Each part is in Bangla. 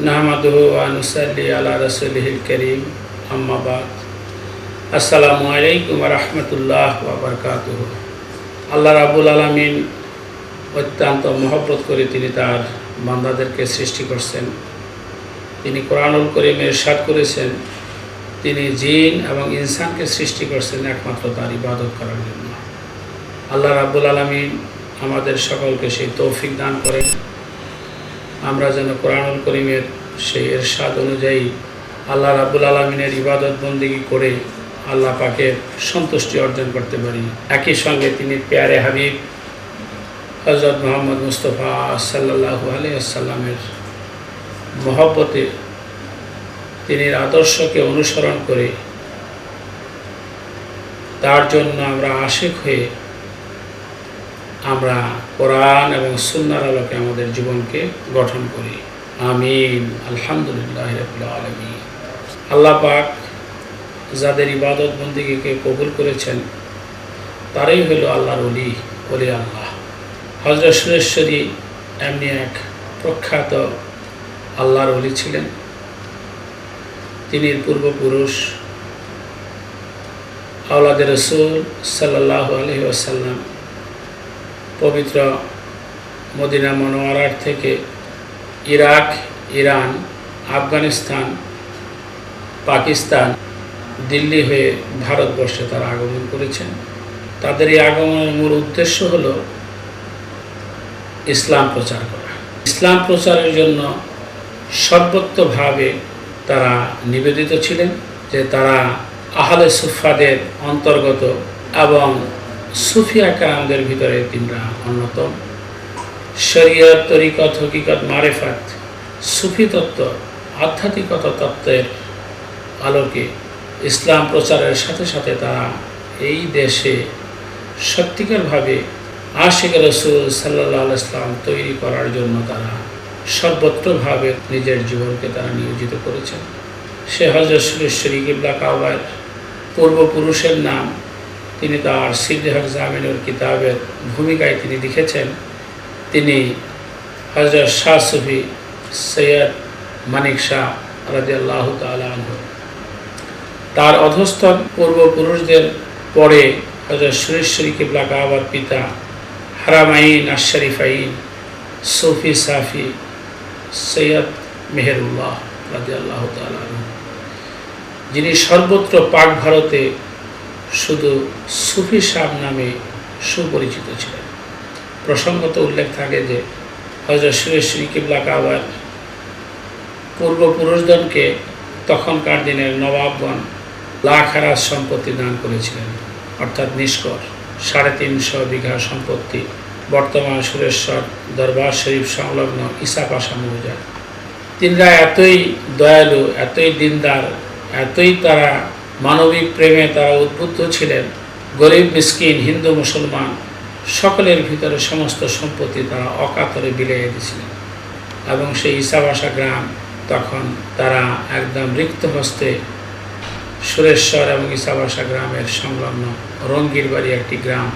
নাহমাদুহু ওয়া নুসাল্লি আলা রাসূলিহিল কারীম আম্মা বাদ। আসসালামু আলাইকুম ওয়া রাহমাতুল্লাহ ওয়া বারাকাতুহু। আল্লাহ রাব্বুল আলামিন অত্যন্ত মহব্বত করে তিনি তার বান্দাদেরকে সৃষ্টি করছেন। তিনি কোরআনুল কারীমে ইরশাদ করেছেন, তিনি জিন এবং ইনসানকে সৃষ্টি করছেন একমাত্র তার ইবাদত করার জন্য। আল্লাহ রাব্বুল আলামিন আমাদের সকলকে সেই তৌফিক দান করেন, আমরা যেন কোরআনুল কারীমের সেই ইরশাদ অনুযায়ী আল্লাহ রাব্বুল আলামিনের ইবাদত বন্দেগী করে আল্লাহ পাকের সন্তুষ্টি অর্জন করতে পারি। একই সঙ্গে তিনি প্যারে হাবিব হযরত মুহাম্মদ মুস্তাফা সাল্লাল্লাহু আলাইহি ওয়াসাল্লামের মহব্বতে তিনি আদর্শকে অনুসরণ করে তার জন্য আমরা আশিক হয়ে আমরা কোরআন এবং সুন্নাহর আলোকে আমাদের জীবনকে গঠন করি। আমিন। আলহামদুলিল্লাহি রাব্বিল আলামিন। আল্লাহ পাক যাদের ইবাদত বন্দেগীকে কবুল করেছেন তারাই হলো আল্লাহর ওলি আল্লাহ। হযরত সুরেশ্বরী এমনি এক প্রখ্যাত আল্লাহর ওলি ছিলেন। তিনি পূর্বপুরুষ আওলাদে রাসূল সাল্লাল্লাহু আলাইহি ওয়াসাল্লাম পবিত্র মদিনা মুনাওয়ারার থেকে ইরাক, ইরান, আফগানিস্তান, পাকিস্তান, দিল্লি হয়ে ভারতবর্ষে তারা আগমন করেছেন। তাদের এই আগমনের মূল উদ্দেশ্য হলো ইসলাম প্রচার করা। ইসলাম প্রচারের জন্য সর্বত্রভাবে তারা নিবেদিত ছিলেন, যে তারা আহলে সুফাদের অন্তর্গত এবং সুফিয়া কারামদের ভিতরে তিনরা অন্যতম। শরীয়ত, তরিকত, হকিকত, মারেফাত, সুফি তত্ত্ব, আধ্যাত্মিকতা তত্ত্বের আলোকে ইসলাম প্রচারের সাথে সাথে তারা এই দেশে সত্যিকারভাবে আশিক রাসূল সাল্লাল্লাহু আলাইহি ওয়াসাল্লাম তৈরি করার জন্য তারা সর্বত্রভাবে নিজের জীবনকে তারা নিয়োজিত করেছেন। সে হযরত সুরেশ্বরী কিবলা কাওয়ার পূর্বপুরুষের নাম তিনি তার সিররে হক জামিনুল কিতাবের ভূমিকায় তিনি লিখেছেন। তিনি হযরত শাহ সুফি সৈয়দ মানিক শাহ রাদিয়াল্লাহু তাআলা আনহু, তার অধস্তন পূর্বপুরুষদের পরে হযরত সুরেশ্বরী কিবলা কাওয়ার পিতা হারামাইন আশ-শরীফাইন সুফি সাফি সৈয়দ মেহেরুল্লাহ রাদিয়াল্লাহু তাআলা আনহু, যিনি সর্বত্র পাক ভারতে শুধু সুফি সাহেব নামে সুপরিচিত ছিলেন। প্রসঙ্গত উল্লেখ থাকে যে হযরত সুরেশ্বরী কিবলা কাওয়ার পূর্বপুরুষগণকে তখনকার দিনের নবাবগণ লাখ হারাজ সম্পত্তি দান করেছিলেন, অর্থাৎ নিষ্কর 350 বিঘা সম্পত্তি বর্তমান সুরেশ্বর দরবার শরীফ সংলগ্ন ঈসা পাশা মৌজায়। তিনরা এতই দয়ালু, এতই দিনদার, এতই তারা মানবিক প্রেমে তারা উদ্বুদ্ধ ছিলেন, গরিব মিসকিন হিন্দু মুসলমান সকলের ভিতরে সমস্ত সম্পত্তি তারা অকাতরে বিলিয়ে দিয়েছিলেন। এবং সেই ঈসাবাসা গ্রাম তখন তারা একদম রিক্ত হস্তে সুরেশ্বর এবং ঈসাবাসা গ্রামের সংলগ্ন রঙ্গির বাড়ি একটি গ্রাম,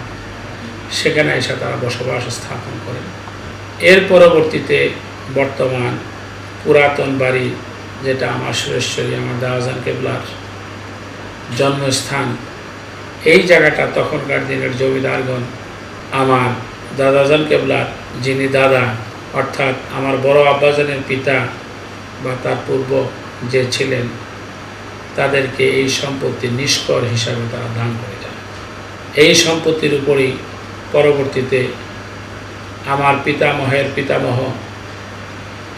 সেখানে এসে তারা বসবাস স্থাপন করেন। এর পরবর্তীতে বর্তমান পুরাতন বাড়ি, যেটা আমার সুরেশ্বরী আমার দাদাজান কেবলার জন্মস্থান, এই জায়গাটা তখনকার দিনের জমিদারগণ আমার দাদাজান কেবলার যিনি দাদা, অর্থাৎ আমার বড় আব্বাজানের পিতা বা তার পূর্ব যে ছিলেন, তাদেরকে এই সম্পত্তি নিষ্কর হিসাবে তারা দান করে যান। এই সম্পত্তির উপরই পরবর্তীতে আমার পিতামহের পিতামহ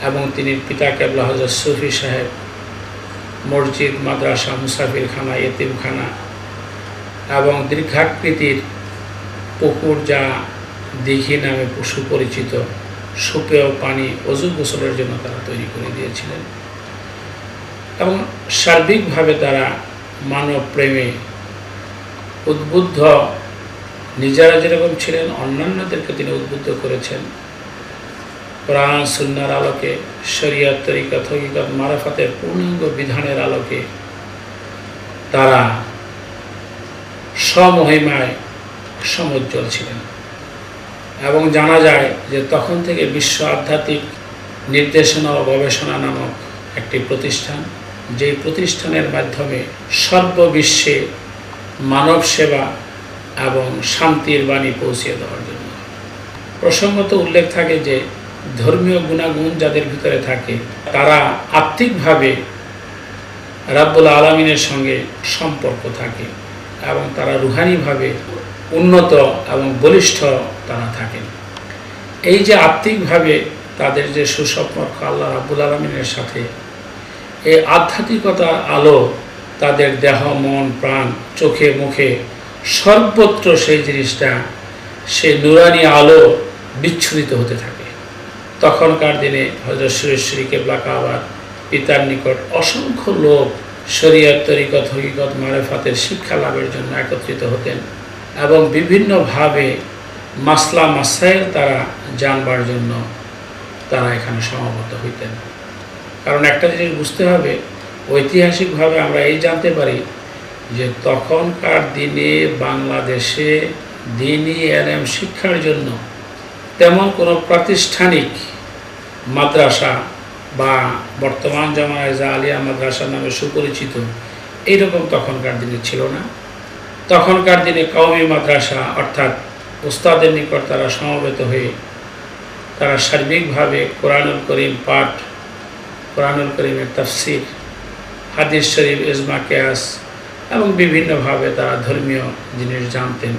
এবং তিনি পিতা কেবলা হযরত সুফি সাহেব মসজিদ, মাদ্রাসা, মুসাফিরখানা, এতিমখানা এবং দীর্ঘাকৃতির পুকুর, যা দিঘি নামে সুপরিচিত, সুপেয় পানি অজু গোসলের জন্য তারা তৈরি করে দিয়েছিলেন। এবং সার্বিকভাবে তারা মানব প্রেমে উদ্বুদ্ধ, নিজেরা যেরকম ছিলেন অন্যান্যদেরকে তিনি উদ্বুদ্ধ করেছেন। কোরআন সুন্নাহর আলোকে, শরীয়ত, তরিকত, হকিকত, মারাফাতের পূর্ণাঙ্গ বিধানের আলোকে তারা স্বমহিমায় সমুজ্জ্বল ছিলেন। এবং জানা যায় যে তখন থেকে বিশ্ব আধ্যাত্মিক নির্দেশনা ও গবেষণা নামক একটি প্রতিষ্ঠান, যেই প্রতিষ্ঠানের মাধ্যমে সর্ববিশ্বে মানব সেবা এবং শান্তির বাণী পৌঁছে দেওয়ার জন্য। প্রসঙ্গত উল্লেখ থাকে যে ধর্মীয় গুণাগুণ যাদের ভিতরে থাকে তারা আত্মিকভাবে রাব্বুল আলামিনের সঙ্গে সম্পর্ক থাকে এবং তারা রুহানিভাবে উন্নত এবং বলিষ্ঠ তারা থাকেন। এই যে আত্মিকভাবে তাদের যে সুসম্পর্ক আল্লাহ রাব্বুল আলামিনের সাথে, এই আধ্যাত্মিকতার আলো তাদের দেহ, মন, প্রাণ, চোখে মুখে সর্বত্র সেই জিনিসটা, সেই নুরানি আলো বিচ্ছুরিত হতে থাকে। তখনকার দিনে হযরত সুরেশ্বরী কেবলা কাবার পিতার নিকট অসংখ্য লোক শরীয়ত, তরিকত, হকিকত, মারেফাতের শিক্ষা লাভের জন্য একত্রিত হতেন এবং বিভিন্নভাবে মাসলা মাসাইল তারা জানবার জন্য তারা এখানে সমাবেত হইতেন। কারণ একটা জিনিস বুঝতে হবে, ঐতিহাসিকভাবে আমরা এই জানতে পারি যে তখনকার দিনে বাংলাদেশে দ্বীনি ইলম শিক্ষার জন্য তেমন কোনো প্রাতিষ্ঠানিক মাদ্রাসা বা বর্তমান জামানায় যা আলিয়া মাদ্রাসা নামে সুপরিচিত এইরকম তখনকার দিনে ছিল না। তখনকার দিনে কওমি মাদ্রাসা অর্থাৎ উস্তাদের নিকট তারা সমবেত হয়ে তারা সার্বিকভাবে কোরআনুল করিম পাঠ, কোরআনুল করিমের তাফসির, হাদিস শরীফ, ইজমা, কিয়াস এবং বিভিন্নভাবে তারা ধর্মীয় জিনিস জানতেন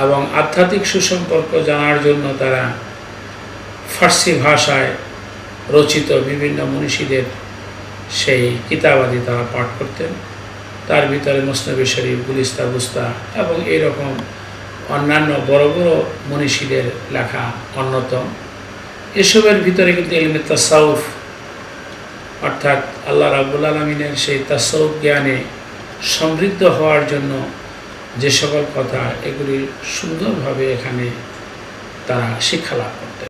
এবং আধ্যাত্মিক সুসম্পর্ক জানার জন্য তারা ফার্সি ভাষায় রচিত বিভিন্ন মনীষীদের সেই কিতাবাদি তারা পাঠ করতেন। তার ভিতরে মুসনবী শরীফ, গুলিস্তা, বুস্তা এবং এইরকম অন্যান্য বড় বড় মনীষীদের লেখা অন্যতম। এসবের ভিতরে কিন্তু ইলমে তাসাউফ অর্থাৎ আল্লাহ রাব্বুল আলামিনের সেই তাসাউফ জ্ঞানে সমৃদ্ধ হওয়ার জন্য যে সকল কথা, এগুলি সুন্দরভাবে এখানে তারা শিক্ষা লাভ করতেন।